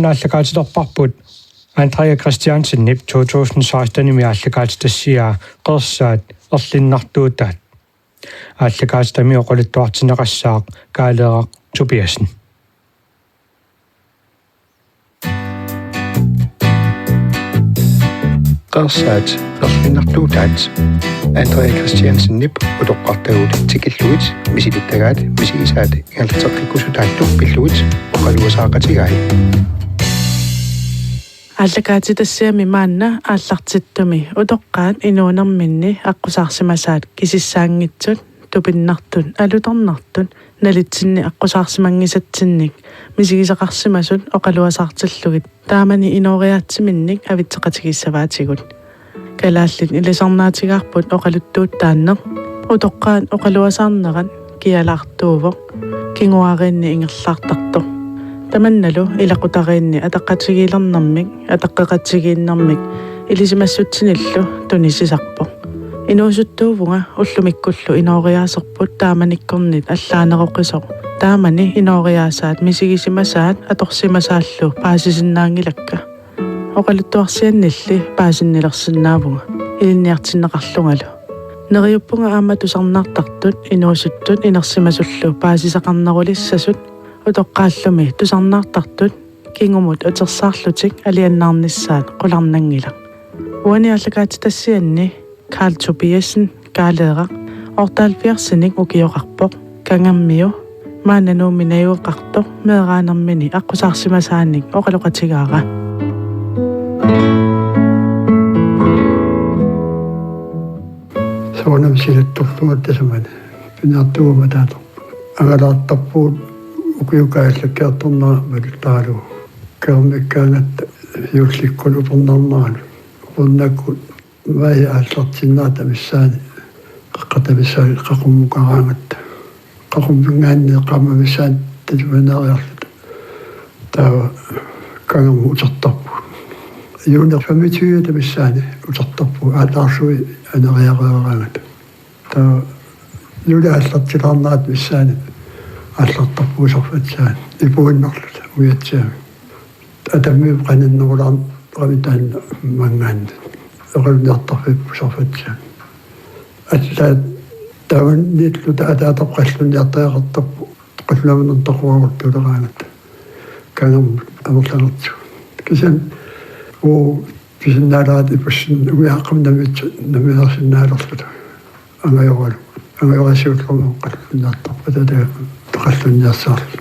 нааллакаатилерпарпут Andrea Christiansen nip 2016 miallakaatitassiaa qersaat erlinnartuutaat ааллакаатами оқалуттуартинеқассаақ каалеэрақ Tobiasen qersaat erlinnartuutaat Andrea Christiansen nip utoqqartagut tikilluit misilittagaat misigisaat ingallerteqqikusutaattuq pilluit oqaluasaaqatigai ааллакаатитассиами маанна ааллартиттуми утоққаат инуунерминни аққусаарсимасаат кисиссаангитсут тупиннартун алуторнартун налитсинни аққусаарсимангисатсинник мисигисақарсимасут оқалуасаартиллугит таамани инориаатсиминник авитсеқатигиссаваатигут калааллит илисарнаатигаарпут оқалуттууттааннеқ утоққаат оқалуасаарнерат киалаартуувоқ кингуаринни ингерлаартарто таманналу илақутариинни атаққатигиилернэрмик атаққеқатигииннэрмик илисимассутсиниллу тунисисарпо инуусуттуувунга уллумиккуллу инориаасерпут тааманиккорнит аллаанероқисоқ таамани инориаасаат мисигисимасаат аторсимасааллу паасисиннаангилакка оқалуттуарсианнилли паасиннилерсинаавунга илинниартиннеқарлунгалу нериуппунга аама тусарнаартартут инуусуттут инерсимасуллу паасисақарнерулиссасут утоққааллуми тусарнаартартут кингумут атерсаарлутик алианнаарниссаат қуларнангила уаниаллакаатитассианни Carl Tobiasen каалеэрақ ортаалпиарсиник укиоқарпоқ кангаммиу маананууминаюеқарто меэраанермини аққусаарсимасааник оқалоқатигаара соонам силаттортугат тасамана пинартуума таато агалаартарпуут укиукааллаккеарторнера малуттаалу кермиккаанат юулликкулу торнарнаану qunnakkut vai ааллартиннаата миссаани қаққатамиссаани қақуммукараангатта қақумпингаанни қаммамиссаан татуанериарлут таа кангаму утертарпу юунер фамитиуя тамиссаани утертарпу аалаарсуи анериареераангата таа юула ааллартилаарнаат миссаани ааллартарпуусарфатсаан ипуиннарлут уятсаами атамми қананнерулаар рамитаан мангаан оқалунниартарфиппусарфатсаан атла таван нитлута атаатоққаллунниартаақартарпу қаллуамнэртоқуагуттулераангат кангам амерланерту кисан оо писиннаалаат ипассин уяаққамнамит намиерсиннаалерлута ангайорасиуллерноо қаллунниартарпа таа тоқаллунниарсаарлу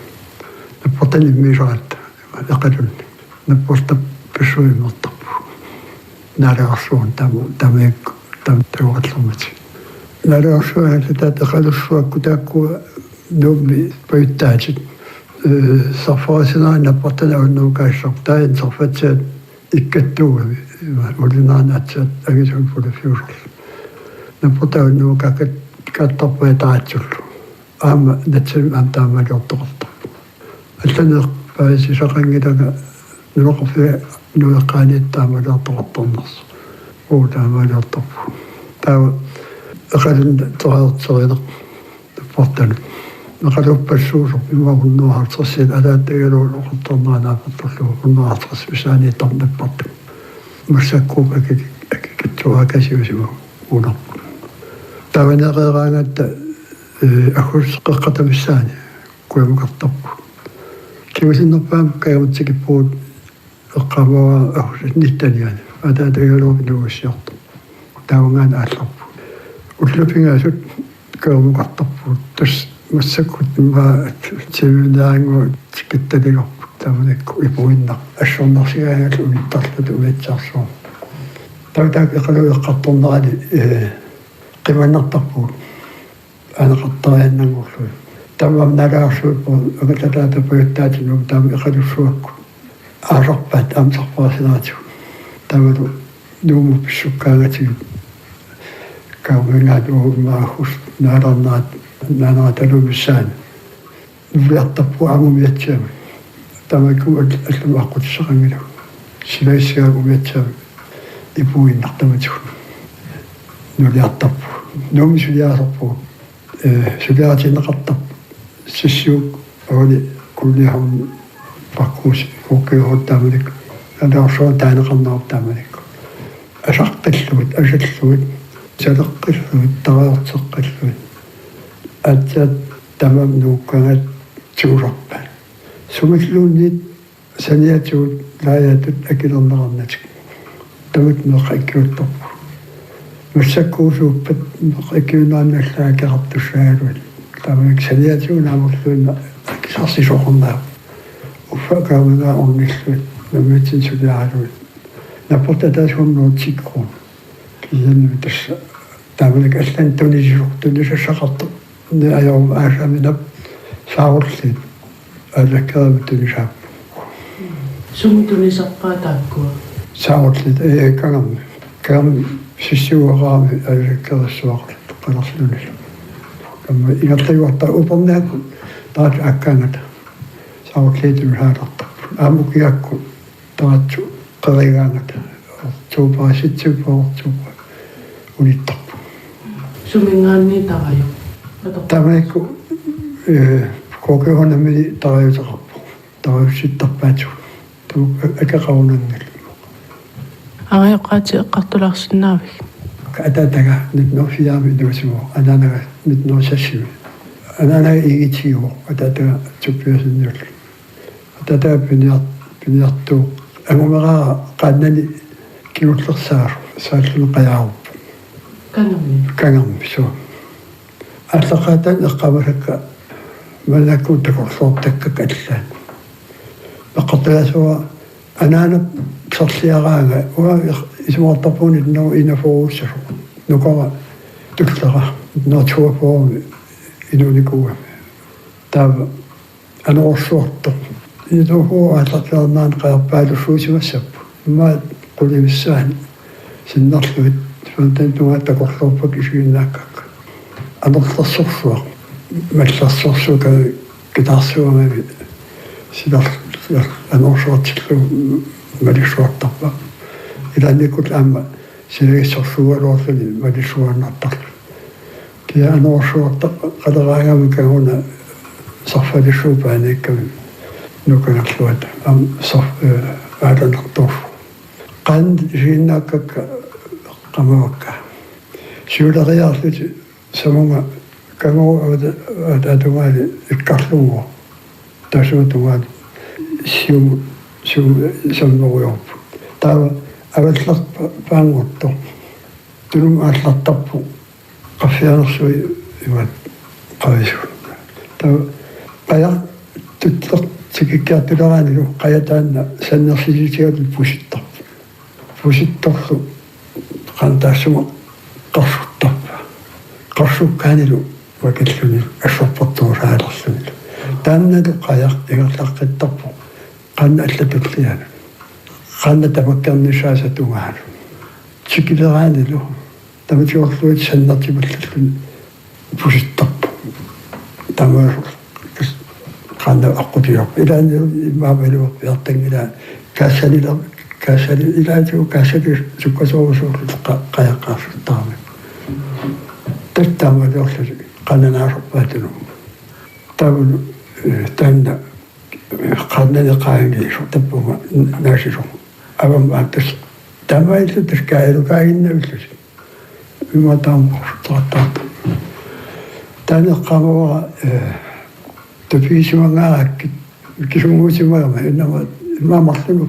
наппортани мисаат ақалун наппортап писсуимертарпу наалаарсуун тамик тамтуорлэрмит наалаарсуун татақалуссуакку тааккуа нуумми паюттаатит сафаасинаа наппортанауннуукаассартаин сарфатсаат иккаттуугами улинаанаатсаат агисулфулафиусерл наппортауннуукаакат каттарпаа таатсуллу аама натсим антаамалиортоқартар алланеэ паасисақангилага нуоқфе нуэққааниттаамалиортоқарторнерс уутаамалиортарпу таа эқалун тоаертеринеқ портан нақалуппассуусоқ имавуннуартерсит алааттагалуулоқарторнаанаапперлу уннуартерс мисаани тарнаппарту массаккуп акикитуакасиусима унарпу таванереераангатта ахусқеққатамиссаани куамукартарпу киусиннерпаам каямутсикиппуут эққамаа ахусниттаниани атаатагалуупинугуссиарто таунгаан аалларпу уллупингаасут каамукартарпуут тас массаккут маа тивинаангу тикитталигарпу таунакку ипуиннар ассорнарсигаангалу уиттарлуту уитсаарсуу таутаак эқалуеққарторнерани қиманнартарпуут анеқартарианнангурлу тамам нагаасууппу агататаата пуйттаатинум таам эқалуссуакку аасарпаат амсарпаасинаатигу тавалу нууму писсуккаагатигу каумингаат уумаахус нааларнаат нанааталумиссаани нувиартарпу амумиатсаами тамакку аллум аққутиссақангилу силаиссаагумиатсаами ипуиннартаматигу нулиартарпу нуumi сулиаасарпу сулиаатинеқартарпу сиссуук оли куллиахум pakkuus kuukkiuhuttaamanik anaorsuutaanеқарнаарутааманик асаққиллуит асаллуит салеққиллуит тариортеққиллуит атсат тамам нууккагат туусарпа сумиллуунниит саниатуут лаятут акилернеқарнатик тамат меқаккиутторпу массаккуусууппат меқаккиунаанналлаа кеқартуссаагалуит тамак саниатуунаамерлуинна акисарсисоқорнаа уффакаамана орниллуит намматин сулиаалуит напортатаасууннуутсиккру киянну тасса таамалак аллан тунисиортунисассақарту не аём аашаминап саарлит аллаккаамут тунисаап сумтунисарпаа тааккуа саарлит кам сиссуараами аллаккарассуарлит қаларлунис кам игартаюарта упернаакку таат аккаангата саарлитун хааларта аамукиакку таатсу qerigaangata tuupaasitsuupoortuupa ulittarpu sumingaanni tarayu tamaikku kookehonamini tarayuteqarpu tarayussittarpaatu tu akaqaunangal ariqaati eqqartularsinnaavik atataga nitnorfiaami nuusumo ananaga nitnorsassimi ananaga igitiuo atataga tuppiasinnuul atataga piniartuu angumera qaannani kiullersaar saallun qajaaruppu kangammi so allaqaatan eqqamasakka malakkuut takorluortakka allaan eqqartalaasua anaana sarliaraanga ua isuortarpuunit no inaforuussaru nukora tullera nortuafoorumi inuunikuuga taava anorsuortor iduhu allaternaan qaarpaalussuusimassappu imma qulimissaan sinnarluit fantantuga takorluorpak isuinnaakka anorlarsorsuaq малларсорсука китаарсуамави силар анорсуартиллу малисуартарпа иланникут аама силиссорсуалоорлуни малисуаннартарлу кия анорсуарта қалераангами кагуна сарфалиссуупааникками нуканерлуат ам сар ааланартор qan сииннааккакка qamavakka сиулериарлути самунга кагоо ататугаали иккарлугу тасуутугаали сиум саммориорпу таа авалларпа паангутто тулум ааллартарпу qafianersui имат qavису таа ая тутлер тикиккаатулераанилу qaятаанна саннерсиситигалу пуситторлу qantaassuma qarsuttарпа qarsuukkaanilu wakilluni ассорпортуусаалерлуни таанналу qajaq игерлаққиттарпу qanna аллатуллиана qanna тамаккернисаасатугаалу тикилераанилу таматиорлуит саннертималлаллуни пуситтарпу тамаасу qanna аққутиорп илаанилу имаамалу яартангила кассали илаату кассали суккасоорусуурлу qajaqқарсуттарами таттамалерлу qananaaruppaatunu тавну танна qannani qaangiisu tappunga naasisu авам аттас тамаилу таскаалукаагиннавиллус иматаампортааттарта танеққамава туписимангаараккит кисунгуусимаама иннама имаамарлуну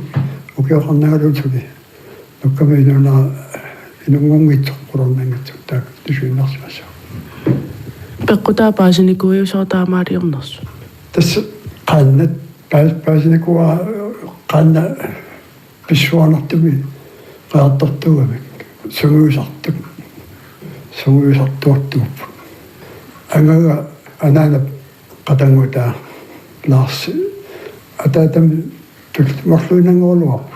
укиоқарнагалуутуги нуккаминуна инунгунгитсоққурорнангатсу таак тусуиннарсимаса пеққутаапаасиникуиусоортаамаалиорнерсу тасса qaannat paasnikua qaanna pissuanartumi qaartartugamik sunguisartuartuuppu angaga anaana qatangutaa laarsi ataatam tulmarluinangooluarpu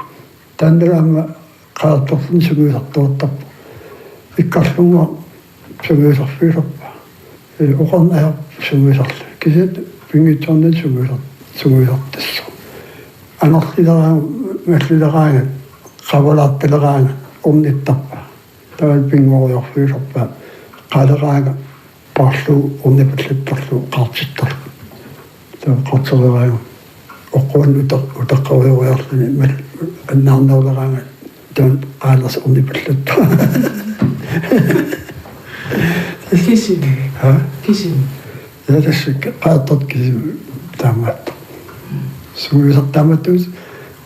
taannalaama qaartorlun sunguisartuartarpu ikkarlunga sunguisarfiisarpa oqarnaa sunguisarlu kisat pingitsornat sunguisartassu anorlileraanga qavalaartaleraanga ornittarpa taal pingoriorfiisarpa qaleraanga parlu ornipallattarlu qaartittarlu taa qartereraanga oqquun utaqquuruarluni annaarneuleraanga taun qaalas ornipallattu Kisim. Kisim. ja tässä qaattat kisim taamaat suuisartaamattuus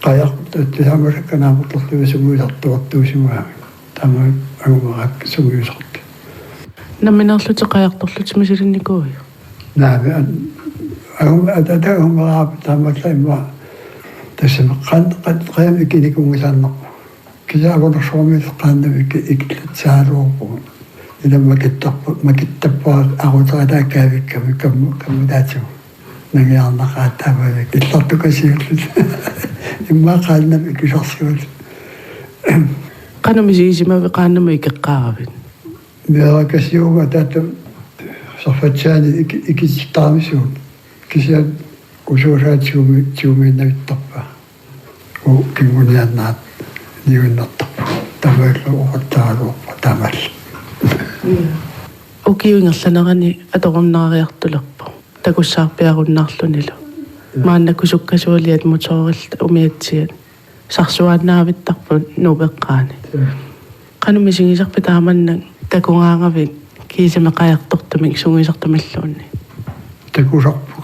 qaayaqtuttisaamasakkanaamuttorluvi suuisartuartuusimaa taama agumarak suuisartu Namminerluti qaayaqtorluti misilinnikui. naami atataumaraap taamalla imma tässä qan ikinikungisaanneq kisaavorsormi qaannavik iklatsaaloorpu ila makittappaa aqutaataakaavikkavi kammutaatu nagiarnaqaataavalik illartukasiullut imma qaannavi kisarsiut Qanumisiisimavi qaannama ikeqqaaravit. mirakasiuga taata sarfatsaani ikisittaamisuun kisian usuusaatiumiinnavittarpaa kinguniannaat niunnartarpa tamaillu uqattaaluorpa tamalla Ukiuingerlanerani atorunnaariartulerpa. Takussaarpiarunnarlunilu. Maannakusukkasuuliat motorilta umiatsiat. Sarsuannaavittarpu nuupeqqaani. Qanumisingisarpi taamannan takungaangavit kiisame qaayartortamik sungisartamilluunni. takusarpu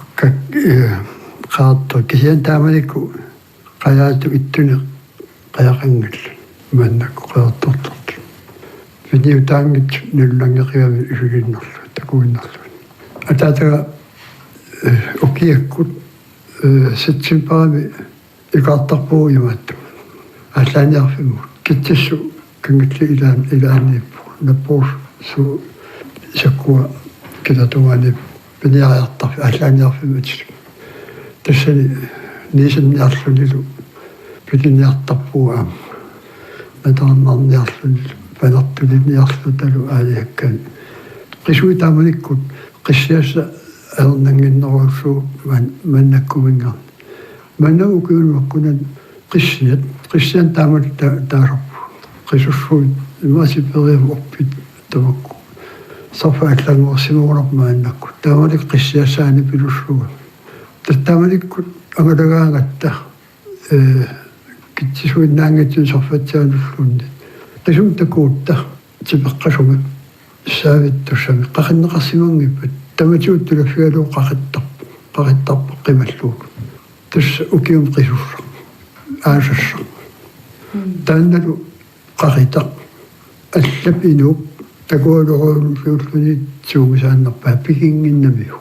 qaarto kisian taamanikku qayaatu ittune qayaqangallu mannakku qaartortortu Viniutaangit nullangeqiami isulinnerlu takuinnerlu ataataka ukiakkut sitsimparami ikaartarpuujumattu аллааниарфиму китсу кангилли илааннииппу наппуус су саккуа китатуани пениариартарфи аллааниарфимут тассани нисинниарлунилу пилиниартарпуа натаарнарниарлунилу панартулинниарлуталу аалиаккан qisui taamanikku qissiassa aernanginneruussuu mannakkumingar mannagukuunuakkunan qissian taamat taarappu qisussui imaasiperiam oppit tamakku sarfa allanguorsimuunermaannakku taamalik qissiassaani pilussuga tattaamanikku angalagaangatta kitsisuinnaangitsun sarfatsaanullunni qisum takuutta tipeqqasumat saavittussami qaqinneqarsimangippat tamatiuttulaffialuu qaqittarpu qimalluuk tussa ukium qisurra aasassa taannalu qaqitaq allap inuup takualuruulluuni suumisaannerpaa pikinginnamiu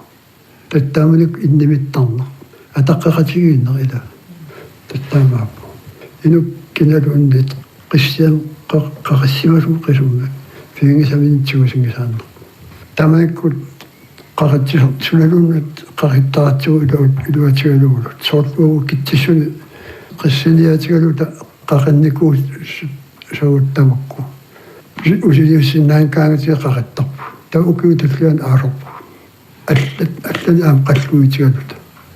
tattaamanik innimittarner ataqqaqatigiinner ila tattaamaappu inup kinaluunnit qissian qaqassimasum qisumma fiingisaminitsugusingisaanner tamaikut qaqatsisart sunaluunnat qaqittaratsigu iluatigaluulut soorluugu kitsissuni qissiniatigaluta qaqannikuu saguttamakku usiliussinnaankaangatiga qaqittarpu taukiutalluan aasorpu allani aam qalluitigaluta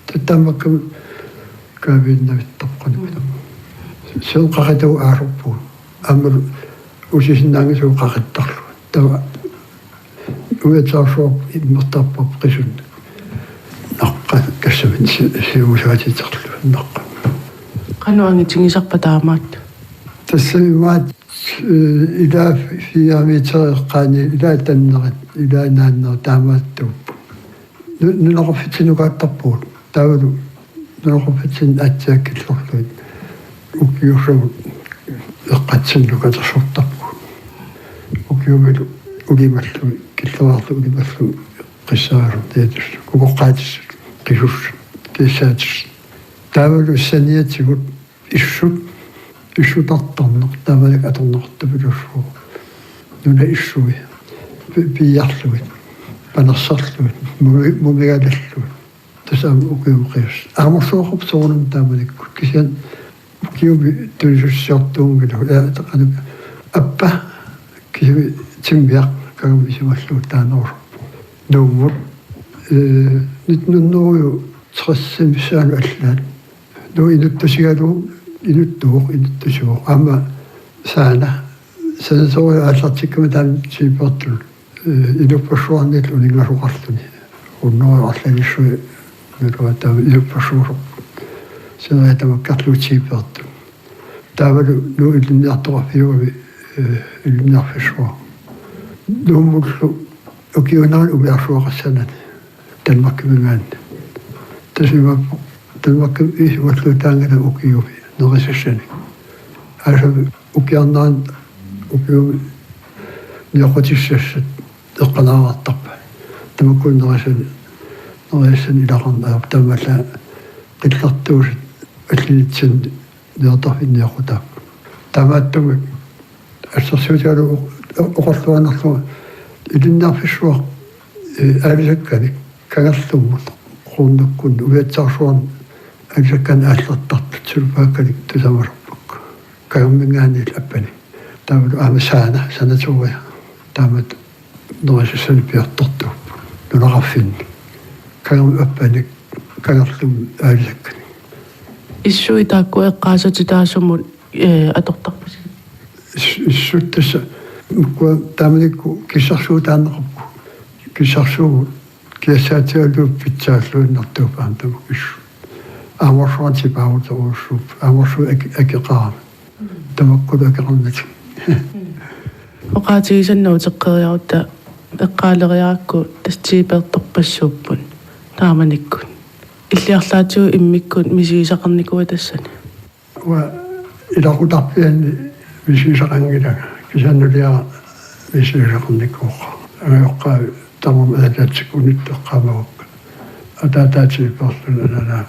tattaamakkam kaaviinnavittarqunipita sen qaqitagu aasorpu aamalu usisinaangisu qaqittarlu tawa uetaarsuop immertarpap qisun naqqa kassamit siusaatiterlu naqqa Qanuangitingisarpa taamaat. тассамимаат илаа фиамитереққаани илаа таннерит илаа нааннер таамааттууппу нунеқарфитсинугааттарпуут таавалу нунеқарфитсин аатсааккиллорлуит укиурсамут эққатсиннукатерсортарпу укиумилу улималлу киллуаарлу улималлу қиссаару театус кукоққаатис қисус киссаатис таавалу саниатигут issutарторнеқ таавалак аторнеқартапилуссуу нуна иссуи пиарлуит панерсарлуит мумигалаллуит тасаам укиумқиус аамерсуоқуп соорнам таамаликку кисиан укиуми тулисуссиортуунгилу таақану аппа киви тимбиақ кагамисималлуу таанерусорпу нууммут нитнуннуую трассимисаалу аллаат нуу инуттусигалуу инуттусуо ама саана сенсори аллартиккама таан сипертул инуппассуарнил унингасуқарлуни унноо арланissui нуруата инуппассуусо сериатама карлуутсиипиорту таавалу ну илинниарторфиуми илинниарфиссуа нуумуллу укиунаан умиарсуақассанат танмаккимингаан тасимаппо танмакким исуаллутаангала укиуми нерисассани аса укиарнаан укиуми ниоқотиссассат эққанаараартарпа тамаккуун нериссан илақарнаа таммалла qillэрtuusut аллилитсин неортарфинниақутаа тамааттуми ассерсуутиалу оқорлуанерлу илиннаарфиссуа аалисаккани кагерлуммут қууннаккун уиатсаарсуарн аалисаккан ааллертартут сулпааккани тусамалерпак кагаммингаани аппани таавалу аамасаана санатуя таамат нориссан пиарторту нунеқарфин кагам аппани кагерлум аалисаккани иссуи таакку эққаасатитаасумут атортарпасик иссуттаса муква тааманикку киссарсуутааннеқарпу киссарсуу киассаатиалу питсааллуиннартуупаан тамак иссу ааморсуанти паауторуссууп ааморсу акеқарам тамаккула акеқарнати оқаатигисаннау теққериарутта эққаалериаракку тастииперторпассууппун тааманиккун иллиарлаатиу иммиккун мисигисақарникуа тассани ва иларутарпианни мисигисақангилага кисаннулиара мисигисақарникууqa аёққа тамам алатсикуниттэққамаук атаатаатиипперлуна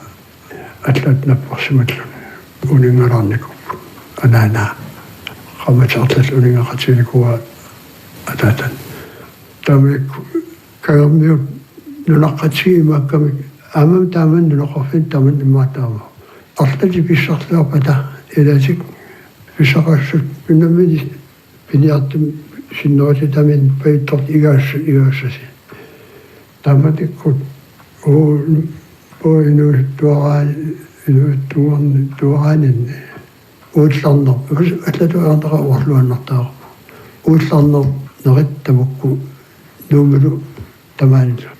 атлатнаппарсималлуни унингалаарникуппу анаана qamataarlal uningaqatinikua ataatan tamikku kagammiut nunaqqatigimaakkamik aamam taaman nunoqorfin taman immaataama artati pissarluarpata ilatik pissaqassut pinnamini piniartum sinnooti tamin paittort igaassasi taamatikkut tuaraaninni uullarner allatuaarnera uarluannartaaq uullarner nerittamukku nuumulu tamaanilla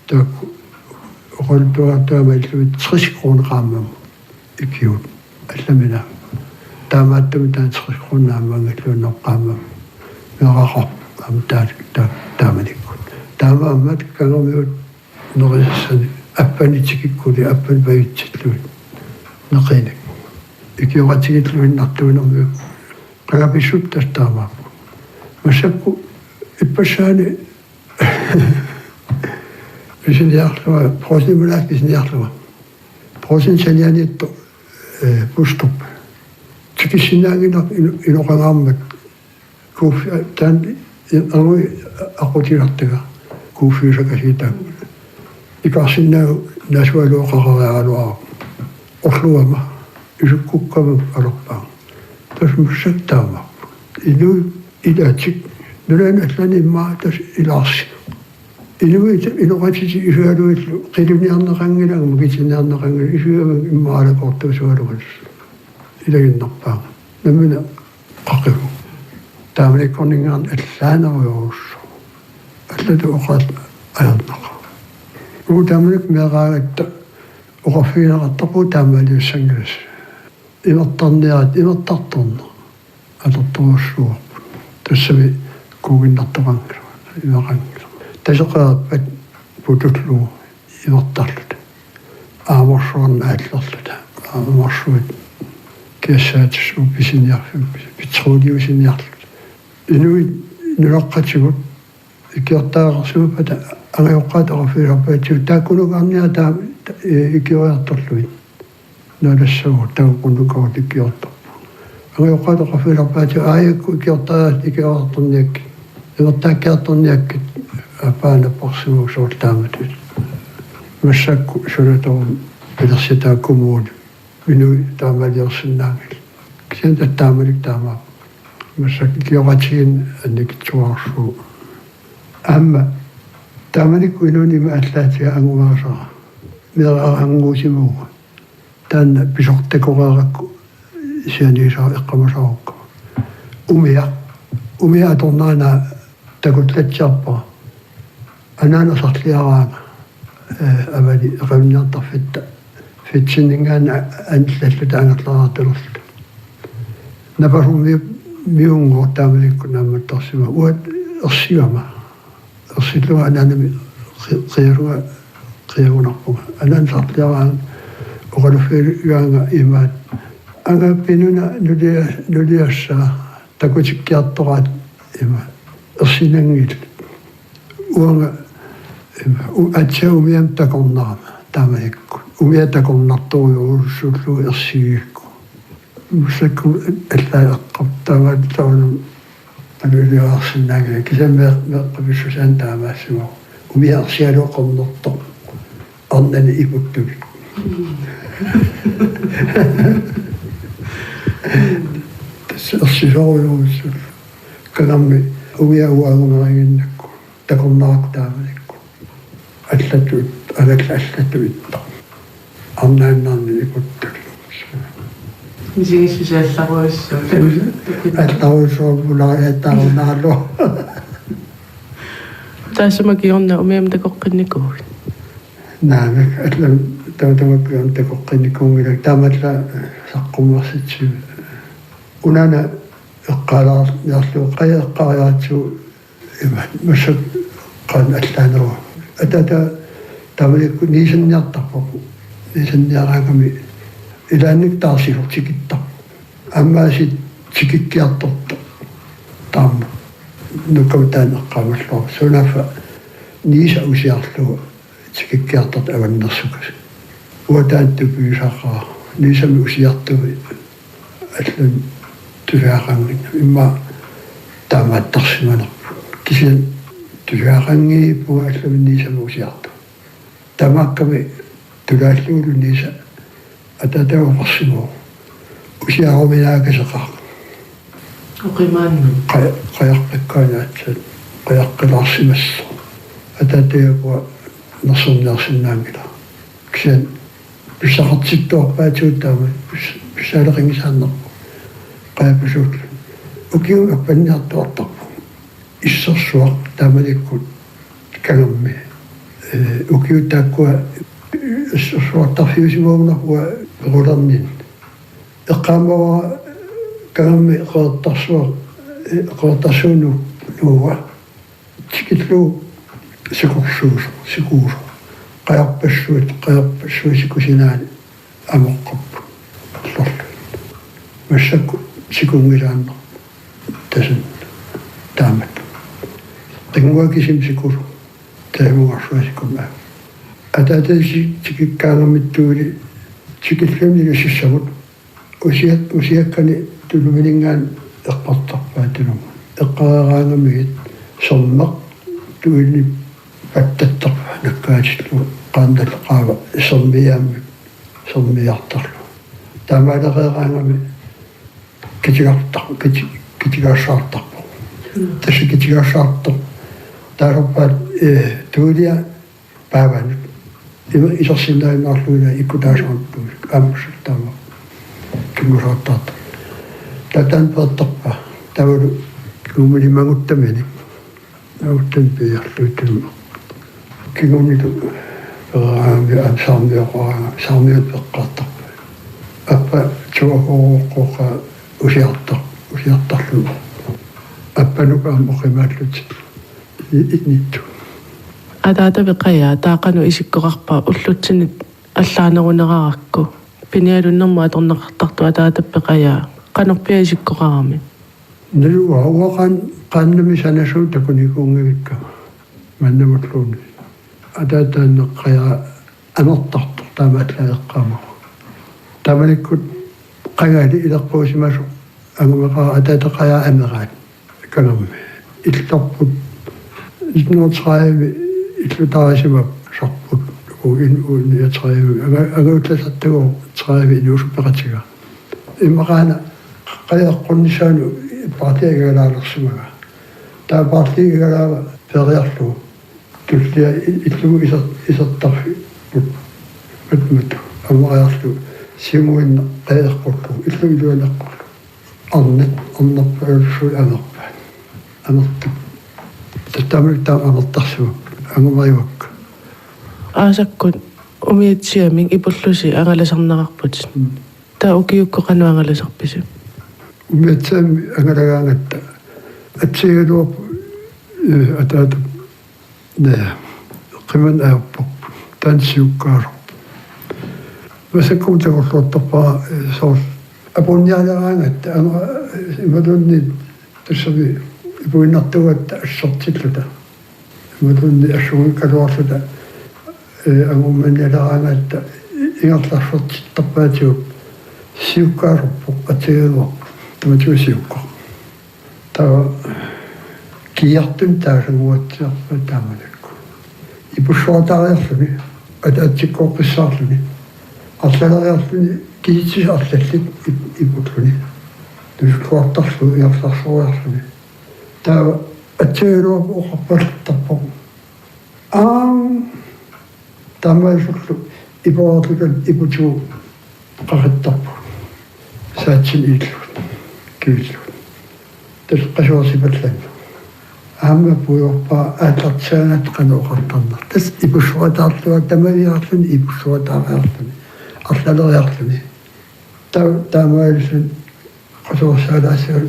taakku oqoltuartuamaalluit 60 kroner qaammamu ikiut allamina taamaattumi taan 60 kroner aammangalluunneqqaammamu meqaqar taamanikku taamaammat kangermiut nerissani appanitikikuli appan pavitsitluut neqinik ikiuqatigitluinnartuunermiu qagapissut tastaamaappu massakku ippasaani isiniarlua prosimulaak isiniarlua prosin salianiitto pustup tikissinaanginak iloqangaarmak kuuffi taan angui aqutilartaga kuuffiusakasiitaak ikarsinnaagu nasualuoqaqariaaluaa orluama isukkukkama alorpaa tasmussattaama inu ilatik nulan allanimmaa tas ilaarsi inuit iloqatiti isualuillu qiluniarneqangilaga mukitiniarneqangila isuama immaalakortusualugas ilaginnarpaa namina qaqigu taamanikkorningaan allaaneruyorussu allatu oqaat ajarnaqa taamanik meeqaagatta oqafiinaqartarpu taamaaliussangilus imertartorna atortorussuarpu tassami kuuginnartoqangila imeqangila taseqaappat putullu imertarlut aamorsuarna aallerluta aamorsuut kiassaatissu pisiniarfim petroleusiniarlut inuit nuloqqatigut ikiortaaqarsuupata angayoqqaatoqafiilarpaatigu taakkunugaarnia taa ikioriartorluit naalassagu tauqunnukaut ikiortorpu angayoqqaatoqafiilarpaatigu aayakku ikiortaaat ikioriartorniakki imertaakkiartorniakkit apaanapparsimu soortaamatut massakku sulatorum pilersitaa minui taamaliorsinnaangil kisen tattaamalik taamaa massakki kioqatigin annikitsuarsuu amma taamanikku inunima allaatiga angumaasara meeraanguusimuuga taanna pisortakoraaqakku sianiisaa eqqamasaarukka umia atornaana takutlatsiarpaa anaanasarliaraanga avali eqavniartarfitta фитсинингаан анллаллута ангерларатулерлу напарумми миунгоо таамаликку нааматтарсима уат ерсивама ерсиллуга ананами қируунарпуга анансартиараан оқалуффи юанга имаат ангаппинуна нулиассаа такутиккиартораат има ерсинангил уанга атсаумиам такорнарама таамаикку умиа такорнарторюурсуллу ерсигикку мусакку аллааққартаваат таунум анулиаарсиннаага кисаммеэ меққависсусаан таамаассумо умиа ерсиалуоқорнерто арнани ипуттуги ерсисоруйуусул канамми умиа уаагунерагиннакку такорнарак тааманикку аллатуит аллатуитта арнааннарни ипуттуги мисигиссусаалларуассуу алларуусоорулариаттаарнаалу таасамакиорна умиам такоққинникууг наамик аллам таутамаккуам такоққинникуунгилак таамалла саққуммерситсу унана эққалаар ярлуу қаяққариатсу има мусак қан аллаанеру атата тамаликку нисанниартарпаку нисанниараагами илаанник таарсилортикиттар аммаасит тикиккиарторто таама нукаутаанеққамаллоо сунафа ниса усиарлуга тикиккиартарт аваннерсукас уатаанту пиусақаа нисами усиартуи аллан тусаақангит имма таамааттарсиманерпу кисин тусаақанги пуа аллами нисами усиарту тамаакками тулааллуулу ниса ататауқарсимоо усиаруминаакасеқар оқимаанну қаяққиккаанаатсат қаяққилаарсимассо ататиапуа нерсерниарсинаангила кисин писсақартиттуарпаатиуттаама писсаалеқингисааннерпу қаяпусуут укиу аппанниартуартарпу иссерсуақ таамаликкут кангамми укиу тааккуа иссерсуартарфиусимоогнарпуа рулернин эққаамава кангамми қеэртарсуну нуа тикиллу сикууру қаярпассуит сикусинаани амоққарпу лорлу массакку сикунгилааннер тасан таамат тангуакисим сикулу таамуарсуасикумаа ататаси тикиккаангамиттуули тикиллуни лусиссамут усиаккани тулумилингаан эққартарпаатунум эққараангамигит сорнеқ туилни паттаттарпа наккаатиллу qaandalqaava sormiaammi sormiartarlu taamaalaqeeraangami kitigaarsaartarpu tassi kitigaarsaartar taaruppaat tuulia paavanut isorsinnainnaarluina ikkutaasuartuus aammussuttaama kingusaartaarta tatan paattarpa tavalu kuumili manguttamani mauttan piarluuttunma kingunilu saamiut peqqaartarpa appa tuahuuqqoqa usiartarlu аппанука аммоқимааллут итнитtu атаатавеқая таақану исиккоқарпа уллутсинит аллаанерунераракку пиниалуннэрму аторнеқартарту атаатаппеқая қанорпиа исиккоқарами налуа уақан қааннами санасуу такуникуунгивикка маннаматлууни атаатааннеққая анертартор таамааллаеққаама таманиккут қангаали илерпуусимасу ангумеқаа атаатеқая амераат канам илларпут 1930 иллутаарисима сарпут уин агаутласаттагу 30 юусуппеқатига иммақаана қаяққуннисаану партиагалаалерсимага таа партиагалаава периарлу туллиа иллугу исертарфи матмату аммариарлу симуин қаяққуллу иллугу илуалеққуллу арнерпаалсу анерта таттамик таа анертарсуа ангумаривакка аасаккут умиатсиамин ипуллуси ангаласарнерарпут таа укиуккоқану ангаласарпису умиатсаами ангалагаангатта атсигалуоп атаата нэ қиман ааппо тансиуккаaro масаккуутагорлуоттарпаа соор апонниалераангатта ама ималунни тассави ипуиннартугатта ассортиллута ималунни ассугиккалуарлута агумманиалераангатта ингерларсортиттарпаатиуп сиуккааруппо атсигалуоп таматуусиукко таа киартун таасагуатсиарпа таамалакку ипуссуатаариарлуни атаатсиккоққиссаарлуни арлалериарлуни киитсис арлаллит ипутлуни тусуартарлу иарларсуаарлуни таа атсигалуоп оқарпаллартарпо таамааллу ипоорлукан ипутуу қараттарпу саатсин ииллу кииллу тасқасуарсипалланну аама пуйорпаа ааллартсаанат канаоқартарнар тас ипуссуатаарлуа тамавиарлуни ипуссуатаариарлуни арлалериарлуни таамааллун қасуарсаалаасиал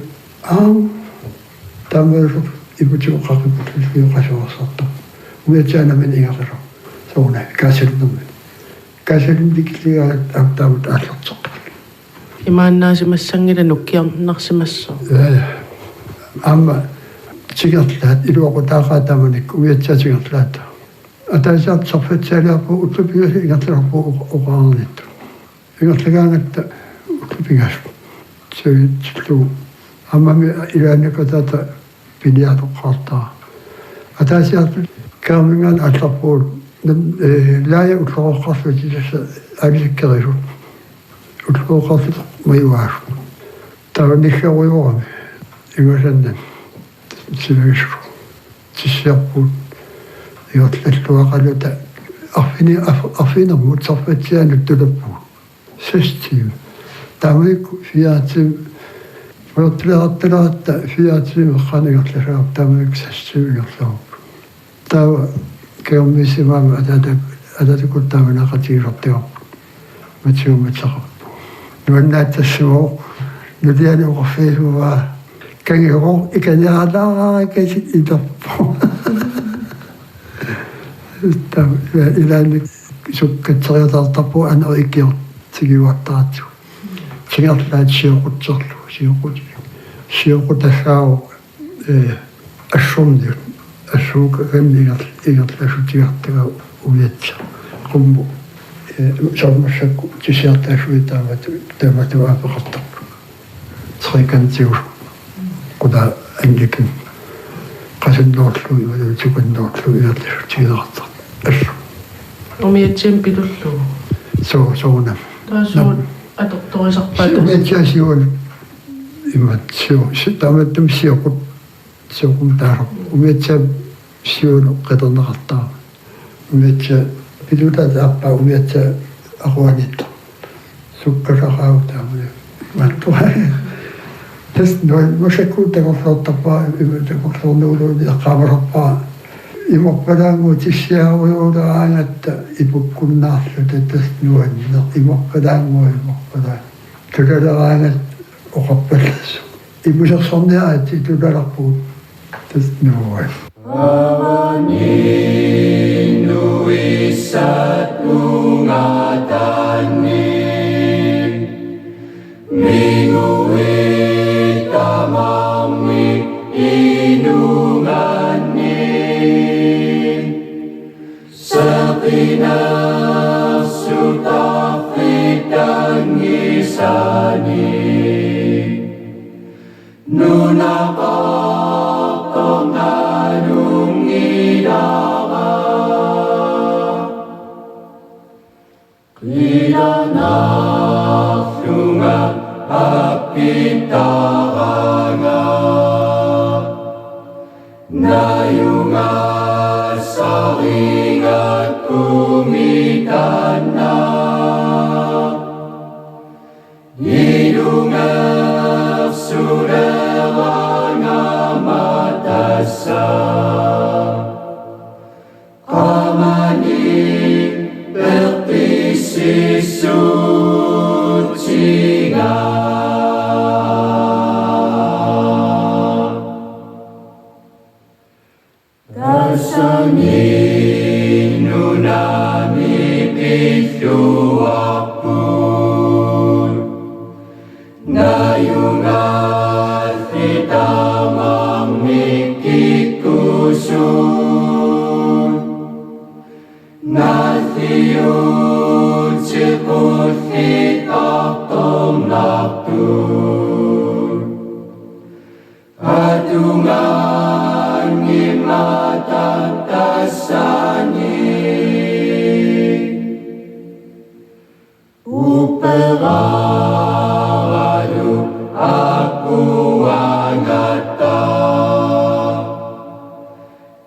таамааллу ипутуу қақиппуллу қасуарсартар уятсаанамин ингерлеру соуна касалун диклигаат аптаамут ааллартоққар имааннаасимассангила нуккиарнарсимассо аама сигерлаат илуақутаақаатаманик уятсаатигерлаата атаасаат сорфатсаалиарпу утлупигаси ингерлерпу оқаарнитту ингерлагаангатта утлупигасу севитсулу аммами илаанакатаата пилиатоққартаа атаасаат каамингаан алларпуул лая утлооққарлутиласа алисиккерису утлооққарлут маюаасу тараниххаруйорами игасаннан сивэшру тиссиарпут иотлаллуақалута арфинермут сорфатсианут тулаппут сестим тамик фиатим вэртлеарталаатта фиатим эққанигерласаап тамик састимигерлаа таа кеоммисимаама ататакуттааманақатигилартиор матиуматсақарпу нуаннаатассуо нулианеқорфиисуа кангеро иканиалаараа касит иторпу таа иланик суккатсериатартарпу анериккиор тигиуаттаратсу сигерлаат сиоқутсерлу сиоқутассаау ассумниут ассуука игерласутигартага уятса қумму сормассакку тисиартаасуитаамату тааматуаапеқартарпу трикантиус куда ангикен қасинноорлу ивалутикунноорлу игерласутигартар ассу умиатсиам пилуллу соонам таасуут атортторисарпаатас умиатсиасиуул иматсиу тааматтум сиоқут сиоқум таарап умиатсиам сиулу қитернеқартаа умиатса пилутааппа умиатса аруанитта суккасарау таамаа маттуа тас ной мошаккуутагорлоортарпаа иматакорлорнуулууни аққамарпаа иморпалаангу тиссиаруйуулераангатта ипуккуннаарлута тас нуаннер иморпалаангу тулалераангат оқарпалласу имусерсорниаати тулаларпуут тас нуан Nuisat ungatani Mingui tamami inungani Sakina sutafitang isani Nunakatong anung ilaga Ilanaflunga apitanga Nayunga saringat kumitana Ilunga sureranga matasa Kamani berti Nayunga Thitamang Mikikusun Nathiu Chikut Thitaktom Naktur Atungan Ngimatan Tasani Uperaru aku angata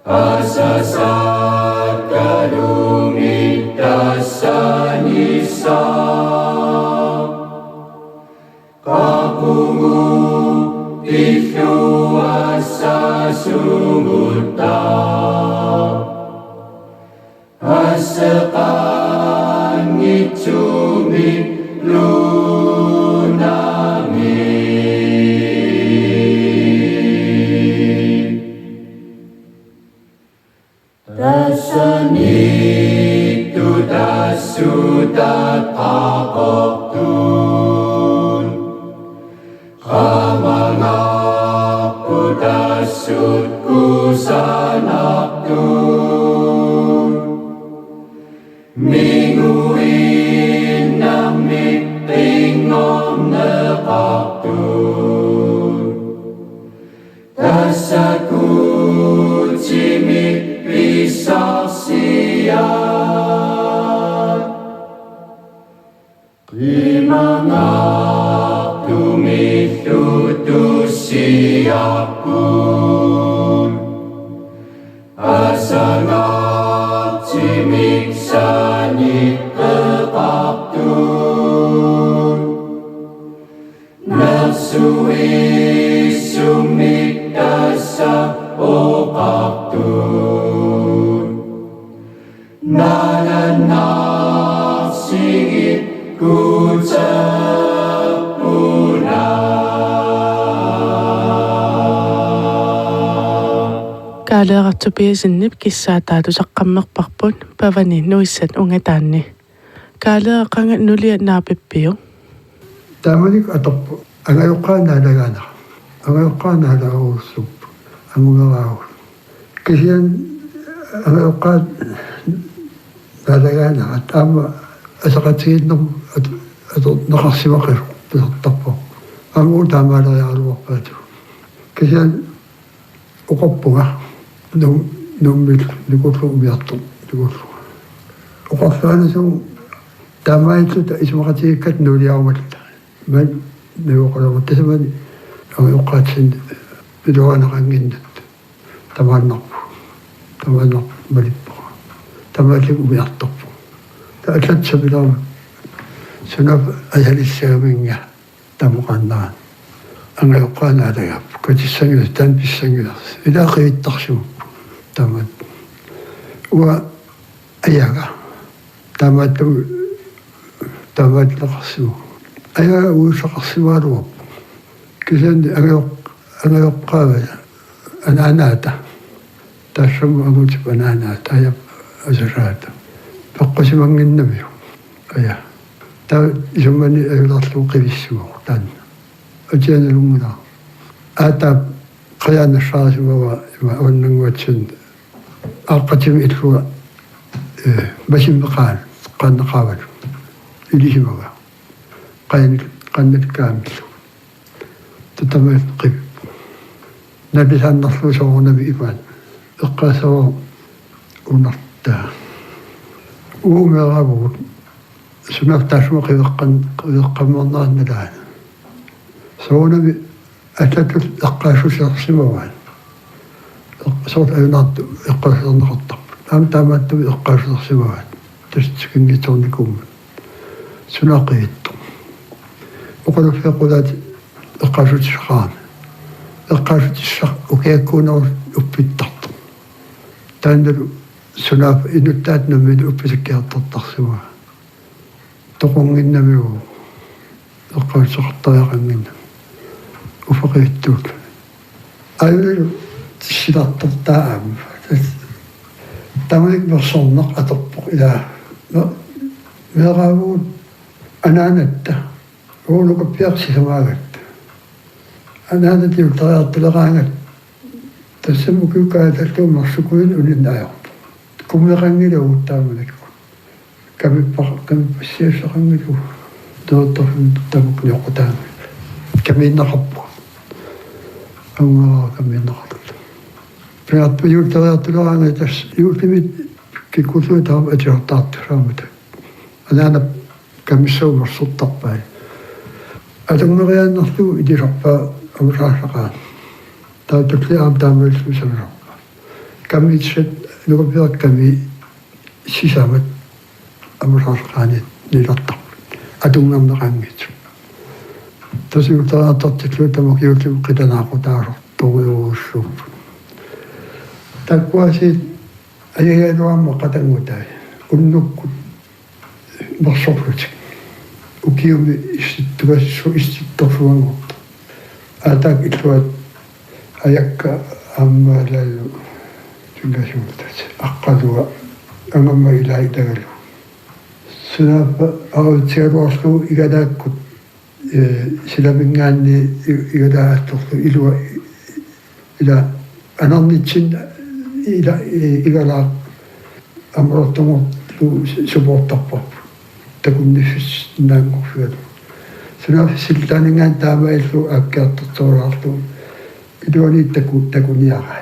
Asasat kadumita sanisa Kapungu Tishu asa sumuta Asekan ngicumi lunami Tasani tu dasudat apoktun Kamangaku dasutku sanaktun Minguin namik tingom nepaktun Tasaku cimik bisaksiat Limangak tumitutus siapun Asangak cimik sanit tepaktun Nafsui sumik dasa opaktun Nananak singit ku cepuna Kaaleeqartupiasannip kissaataatu saqqammerparput pavani nuissat ungataanni. Kaaleeqanga nuliannaapippiu. Taamanik atorpu angayuqqaanaalaagaana. Angayuqqaanaalaagurussup. Angumeraau. Kisian angayuqqaat naalaagaana ataama asaqatiginnum naqarsimaqiru pisartarpu. Anguu taamaalerialuarpaatu. Kisian uqappunga nummil nikullu umiartum nikullu. Uqarfaanasum taamaitluta ismaqatigikkat nuliaumalla. Man nuuqalamu tasamani angayuqqaatsin piluanaqanginnat tamaannarpu malippu tamaalik umiartarpu taatlatsapilaama sunaf ayalissaagaminga tamuqannaan angayuqqaanaalaagaappu katissangilas taanpissangilas ilaaqiittarsimuppu tamat uwa ayaga tamaatleqarsimu ayaga uusaqarsimaaluarpu kisanni angayuqqaava anaanaata taassamu angutip anaanaata ayap asaraata paqqasimanginnamiu aya taa isummani ayularlu qivissuuq taanna atianalunguna aataap qayaannassaasimava ima uannanguatsin aaqqatimi illua masimmeqaan qaannaqaavalu ilisimaga qannalkaamillu tatamaat qivippu nabisaannarlu soornami imaan eqqaasava unartaa uumeraavut sunaftaasuma qiveqqammernaarnalaana soornami atlatul eqqaasusiarsimavaan soort ayunaartu eqqaasuserneqartarpu taamaattumi eqqaasusersimavaan tastikingitornikumma sunaqivittu uqaluffiaqulaati eqqaasutisaqaami eqqaasutissaq ukiakkuunaru uppittartu taannalu sunaap inuttaatnammilu uppisakkiartartarsimaa toqunginnamigu eqqaasuseqartariaqanginna ufaqivittuut ayulu silartartaa'aam tamalik mersorneq atorpoq ilaa meeraavuut anaanatta uunukappiaqsisamaagat أنا هذا تيجي طلعنا تسمو كيو كاتلتو مرسكوين ولنا كم نغني له تامنك كم بسير شغني له دوتر تبوك نقطان كم ينخب أو كم ينخب فيات بيول طلعنا تس يول تمي كي كوتو تام أجر طات رامته أنا كم يسوي مرصود طبعي أتمنى غير نصلو يدي ربا أو راشقان تاكلي عم تعمل شو سمعه كم يشد نقول كم يشيشامت أمر راشقاني نلطم أدونا من غنيت تسير ترى تطلع تمك يوتيوب كده ناخد تعرف طوي وشوف تقواسي أيه دوام مقدم متاعي كنوك بصفرتك وكيوم استوى استطفوا أتاك إتوات أيك أما لا تنقشمتك أقدوا أمام إلهي دغلو سناب أو تيروسلو إذا كنت سلامنعني إذا تطلو إلى أنا نتشن إلى لا أمرتهم سبوت طباب تكون نفس نانغو فيدو سناب سلطانيان تاميلو أكاد تطوراتو إدواني تكون ياغا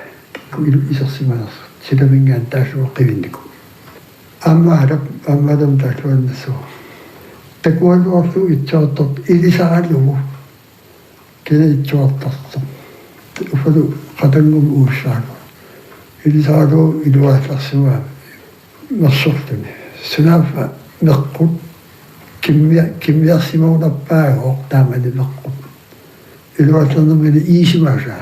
كويلو إسا سيمانس سلامنان تاشو قيوينكو أما دم تاشو النسو تكون الوصو إتشاطط إلي ساعدو كده إتشاطط فدو قدنهم أوشاغو إلي ساعدو إدوات السماء نصفتني سناب نقود كمية سيمونا باغو تامني نقود إدوات النمي إيشي ماشا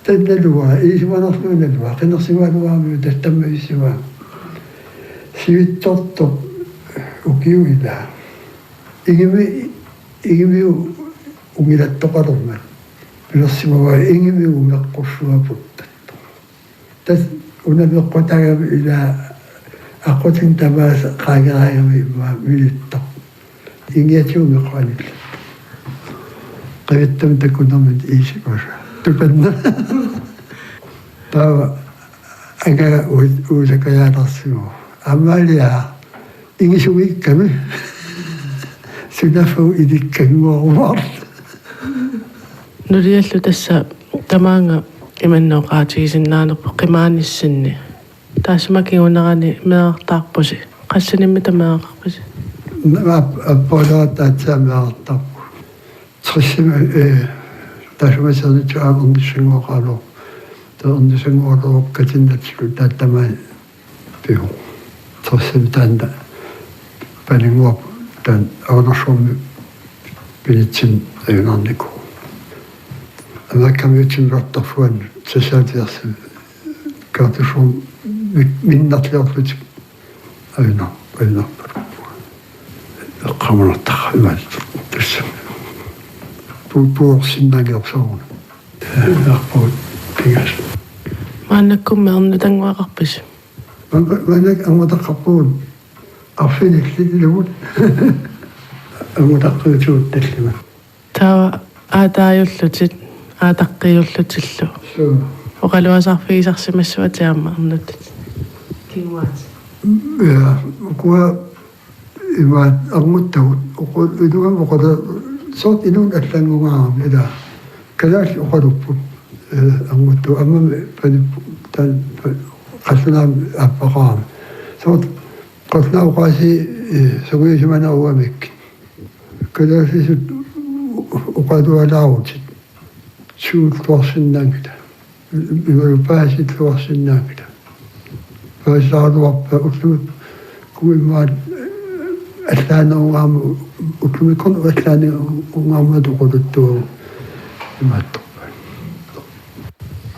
تندلوا إيشي ما نصنو ندوا قنا سوا دوا ميتتم إيشيوا سيوت توتو وكيو إلا إيجمي وميلا تقرمن بلسوا إيجمي ومقشوا بطت تس ونبقى إلى أقوت انتباس قاقرايا ميلتا إيجاتيو مقالل قيتم تكون من إيشي باشا تبنى طبعا أنا أولك يا رسول أما ليها إيشوي كمي سنفو إذا كانوا غمار نريد تسا تماما إمنا قاتي سنانا بقمان السنة تاسمكي ونغاني ما طاقبسي قسني متى ما قبسي ما أبولا تاتسامع الطب تخشم تاشما سنجو أمن شنو قالوا تأمن شنو قالوا كتنة شلوتا تمان بيهم تخشم تاندا بنيواب تان أغنشهم بنتين أيونانيكو أنا كم يتم رطفوان تسالت ياسم كاتشهم من نطلع أيونا قامنا التخيمات تسمى بور سنة قبصون أقول كياس ما أنكم ما أمنا تنوى قبس ما أنك أما تقبون أفينك للون أما تقبون تسلم تاوى آتا يلتجد آتاقي يلتجلو وقالوا صافي شخص مسوى جامع أمنت كيوات يا وقوى إما أموته وقول إذا وقد صوت إنهم أتلنوا معهم إذا كذلك أقول أموته أمام قصنا أبقام صوت قصنا وقاسي سوي جمعنا أوامك كذلك وقالوا لاود شو توصلنا كده بالباسي توصلنا كده فصاروا قلت كل ما أتلانا وعم قلت لكم أتلانا وعم دخلتوا ما تطبع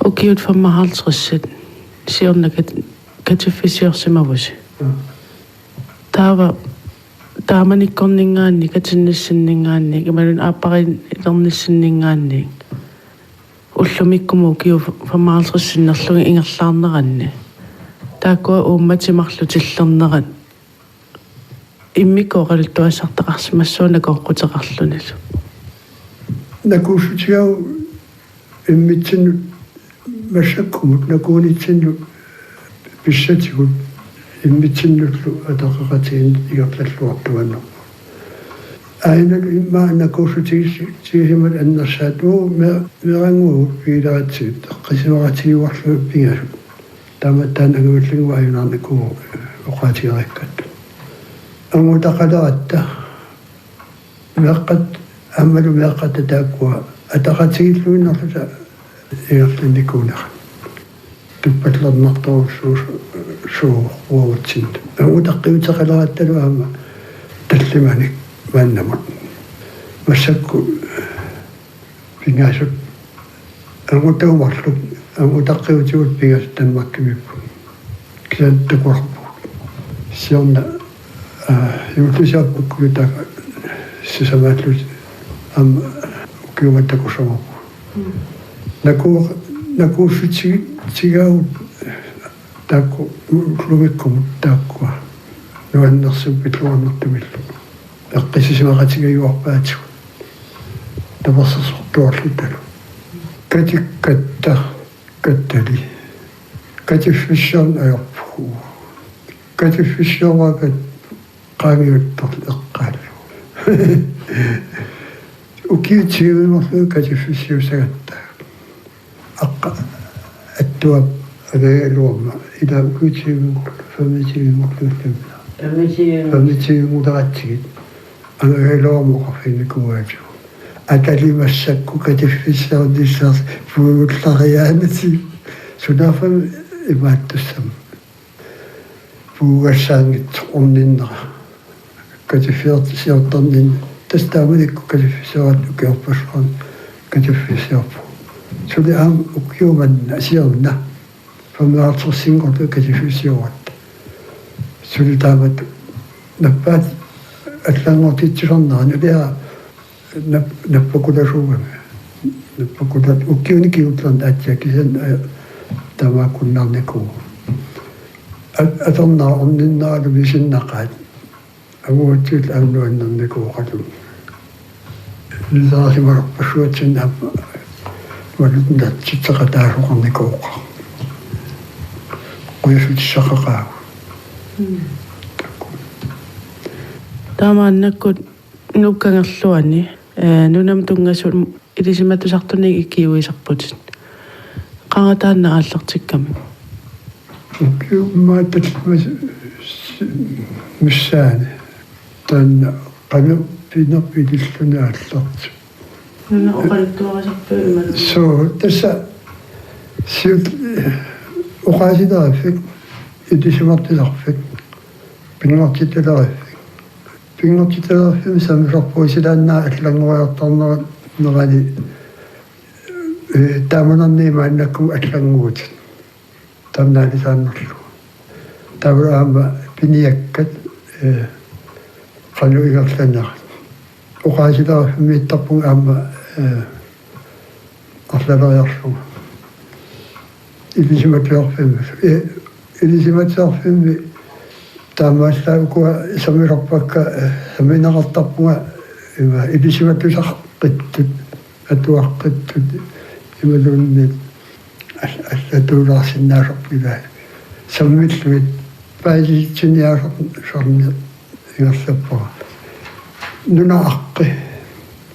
وكيوت فما حال صغشد سيرنا كتفي سير سماوش تامني كونينغاني كتنسنينغاني كمالون أبارين إدرنسنينغاني уллумиккуму киу фамаалсерсиннерлуги ингерлаарнеранни тааккуа ууммати марлутиллернерат иммикооралуттуассартақарсимассууна коққутеқарлунилу накуушутигау иммитсиннут массаккумут накуунитсинну писсатигут иммитсиннуллу атақақатигин игерлаллуартуаннер айнал имма накуушутигисимат аннерсаатуу мерангуу пилаатсигит қисимаратигуарлу пингасу таматтаан агууллингу аюнарникуу оқаатигериккат ангутақалератта меққат аммалу меққат тааккуа атақатигиллуиннерлута игерлинникуунера туппатлернарторуссуус уавутсин ангутаққиутеқалератталу аама таллиманик ваннамут массакку пингасут ангутаумарлу ангутаққиутигут пингас танмаккимиппу кисаттакуарпу сиорна юутисааппуккута сисамаатлут ам укиуматтакусамаппу накуушутигау таакку лугиккум тааккуа нуаннерсуппитлуарнертумиллу эққисисимақатигаюарпаатигу таварсерсортуарлуталу катиккаттали катиффиссиорн аёрпу катиффиссиорвакат qaamiuttorlu eqqaalu ukiutiuimorlu katifissiusagatta aqqa attuap agaaluarma ila ukiutiuimorlu famitiuimorlu famitiuimutaqatsigit agaaluarma qafinikuaaju atalimassakku katifissiornissaar puugullariaanati sunafam imaattussam puugassaangit orninnera катиффиортисиортарнин тастааманикку катиффисиорат укиорпассуан катиффисиорпу сули аам укиуманна асиорна фамиартерсингорпу катиффисиорат сули таамат наппаат аллаангортитсисарнера нулиа наппакуласуугами наппакулат укиуникиутлан аатсиакисан тамаакуннарникуу аторнаа орниннаалу висиннақаат агуутсил аунуаннерникууқалу лисаасимарпассуатсиннаап валутнатситсеқатаасоқарникууқа қуясутиссақақаа таамааннаккут нуккангерлуани нунам тунгасут илисиматусартуник иккиуисарпутит қангатаанна ааллартикками укиуммаатал миссаани таанна qanu pinerpililluna allart нуна оқалуттуарасарпуимма соо тасса сиут оқаасилараффик итисимартиларфик пингортиталараффик самисарпуисилааннаа аллангуаартарнера нерали тааманарниимааннакку аллангуут тамнаалисааннерлу тавраама пиниаккат qanu igерланнера оқаасилараффимииттарпун аама арлалериарлуга илисиматсаарфимми таамааллаагуа самиларпакка саминеқартарпуга има илисиматусаққиттут атуаққиттут ималуунни аллатуулаарсинаасарпилаа саммиллуит паиситсиниаасарни ингерлаппара нунааққи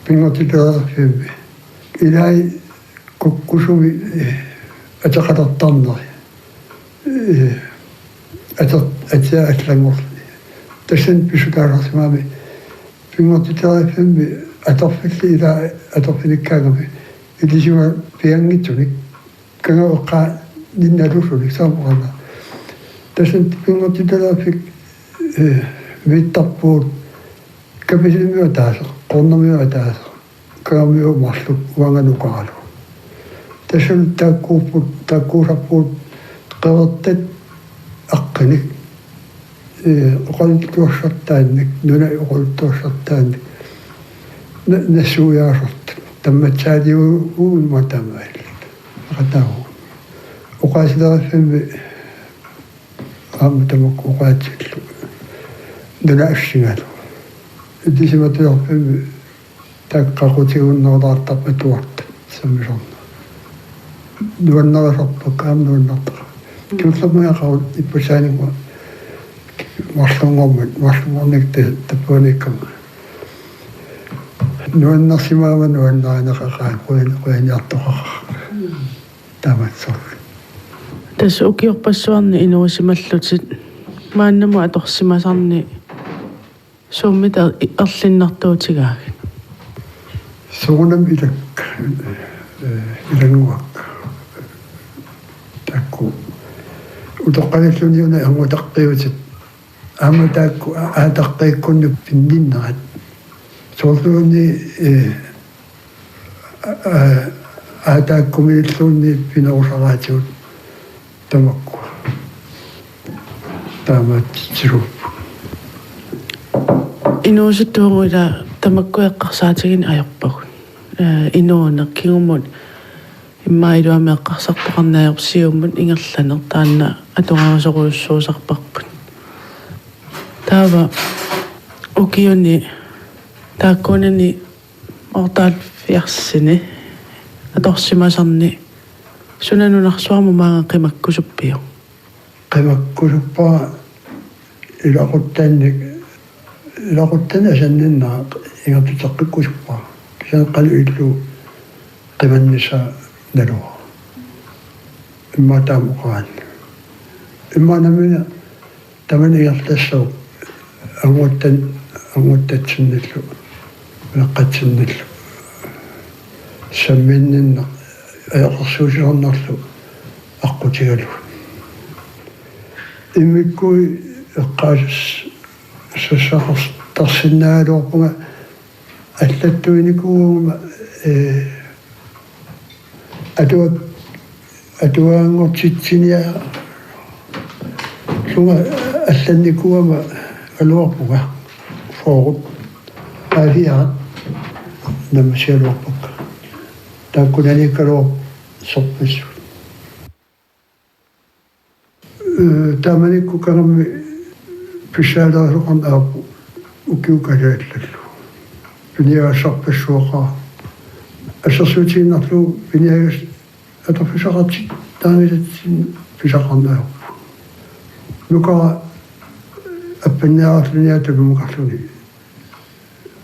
пинготилеерфимми илай куккусуми атеқалертарнери атеаллангорли тассан писукааларсимаами пинготилеерфимми аторфилли ила аторфиниккаагами илисима пиангитсуник кангаоққа нинналусулик сааморана тассан пинготилеерфик виттарпуут каписимиутаасеқ қорнамиутаасеқ каамиумарлу уанганукаралу тассан таккуусарпуут қевертат аққиник оқалуттуарсартаанник нуна оқалуттуарсартаанник нассуяасарт тамматсаалиуумма тамаал ратау оқаасилераффимми аама тамакку оқаатиллу Nuna Ashingalo. It is what you Takakoti no that up at what, some song. Do another up to come, do not. Kill something out, it was shining one. Wash long the Ponicum. No Nasima, no nine when you talk. Damn it, so. Tässä ukiopassuanni inuisimallutit maannama atorsimasanni summita allinnartuutigaagin. Suunam ilanguak. Takku utoqalilluniuna angutaqqiutit aamataakku aataqqiikkunnu pinninnerat. Soorluuni aataakkumilluunni pinausaraatiut tamakku taamatsirup Inuusittuunguila tamakku eqqarsaatigiin ajorpagun inuuna kingumut immailuami eqqarsartoqarnaajorsiummun ingerlaner taanna atungarusoruussuusarparput taava ukiuni taakkunani ortaal fiarsini atorsimasarni sunanunarsuarmu maanga qimakkusuppiu qimakkusuppaa ilaquttani asanninnaa ingatutaqqikkisuppaa kisan qalu illu qimannisa nalua imma taamuqaan imma namina taman igertassau anguttatsinnillu meqqatsinnillu samminninna ajaqarsuusirannarlu аққутигалу иммиккуи эққаасас сассақарс тарсиннаалуорпунга аллаттуиникуума атуаангортитсиниа лунга алланникуама алуарпуга фоорут авиат намсиалуарпакка тааккунаниккалуор сорпис тааманикку карамми пишаалаалоқан аапу укиукалааллаллу пиниаасарпассуоқаа ассерсуутииннарлу пиниагас атофисақарти таамисатсин писақарнаапу нукара аппанниаарлуниатагумукарлуни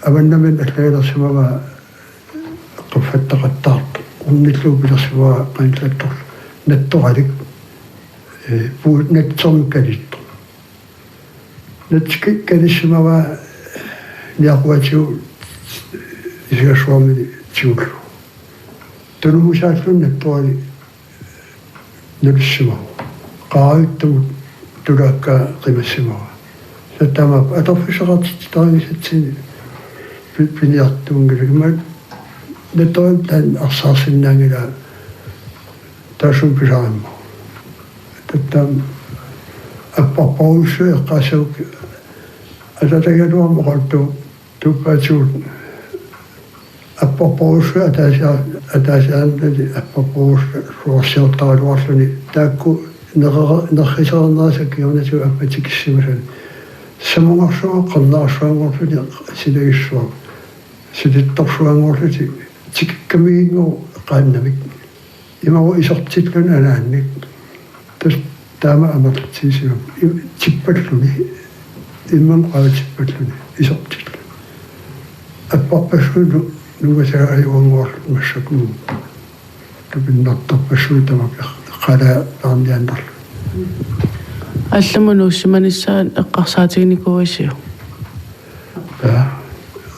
аваннамин аллагалерсимава қуффаттақаттаарт унниллуу пилерсиваа қанлаттор натторалик пуут натсорнуккалит натскиккалиссимава ниақуатиу исгашуармини тиуллу тунумусааллун натторали нулиссимау qaavittumut tulaakka qimassimawa satama atorfisaqartit taamisatsin piniartuungilagma nattorim tan arsaarsinnaangila taasum pisarimmo tattam apparparuussu eqqaasavuk atatagaluarmo qaltu tuppaatigut apparparuussu ataasiaannali apparparuussu ruorsiortaraluarluni taakku nerrisarnaasakkiornatu appatikissimasani samungarsuo qarnaarsuangorluni silagissuaq silittorsuangorluti tikikkamiingu qaannamik imaru isortitlun anaannik tas taama amartiisium tippalluni imman qaatippalluni isortitlu apparpassuunu nugasaajuangorlu massaknu tupinnartarpassuut tamakaq qala arniannarlu алламунуussimanissaan эққарсаатигникуасиу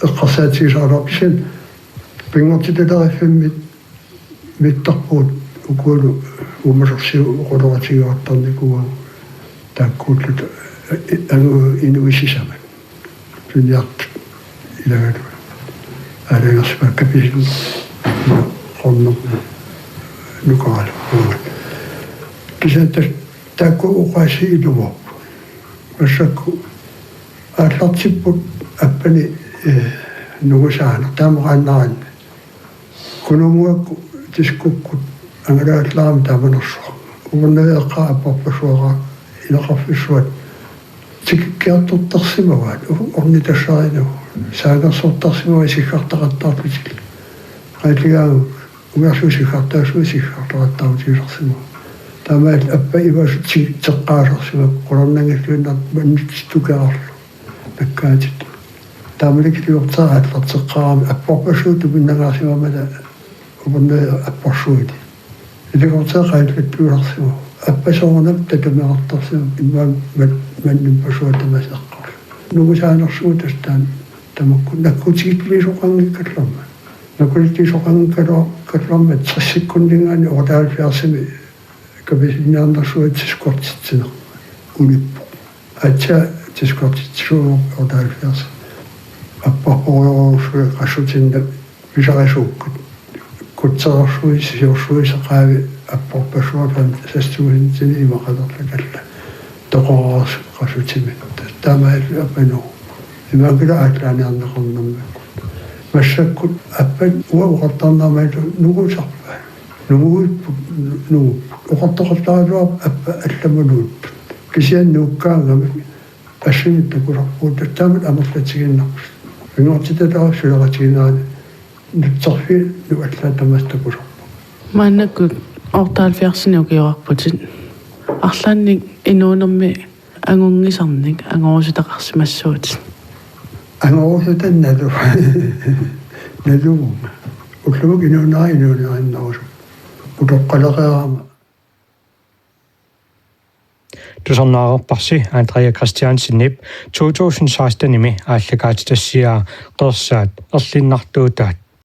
эққарсаатигисаалуарписсан пингортиталериффиммит миттарпуут укуулу умасорсиу уқулоратигуартарникуа тааккууллут агу инуисисама пиниарт илагалу алаерсма каписилу қонно нукаалу кисантар таакку уқаси илуво массакку ааллартиппут аппани нугусаана таамагааннаран кунумуакку тискуккут ангалааллаарами тааманерсуа угуннавеэққа аппарпасуара илақарфиссуат тиккиартуттарсимаваат орни тассарину саагарсуортарсимава сиккартақаттаартутик qaitlигаагу угасуусиккартаасуусиккартаратаутиулерсимава таамаат аппа ивасут теққаасарсима қулорнангиллуиннар маннитстукаарлу наккаатит таамаликилуортараат лартеққарами аппорпасууту миннагаарсимамала уберне аппорсуути илигортаа qaitlаттуулерсима аппасоорнап татумеартарсима иммаан манниппасуатамасеққар нугусаанерсуутастаан тамакку наккутигитлисоқангиккалларма наккутигисоқангиккалларма 60 секундингаани ордаалфиарсими кабисиннааннэрсуатсискортитсинер униппу ача тискортитсуу ордаалфиарс аппахоорсуи қассутинна писарисууккут кутсерсуи сиорсуисеқаави аппорпасуатан састуинтини имақалерлакалла тоқорс қассутими таамаал аппану имагила атлааниарнеқорнэрмакку массаккут аппат уақартарнармаату нугусарпа нугуиппу нуу оқартоқартааруап аппа алламануут кисианнууккаагами ассиниттакуларпуут таамат амерлатигиннарпус ингортиталаа сулератигинаани нутсарфи нуаллаатамастакуларпу мааннаккут ортаалфиарсиниукиорарпутит арлаанник инуунерми ангунгисарник ангорусутақарсимассуутит ангорусутанналу налу уллуг инуунаариннаусу утоққалеқаама тусарнаарерпарси Андреа Кристиансеннип 2016 ими ааллагаатитассиаа қерсаат ерлиннартуутаат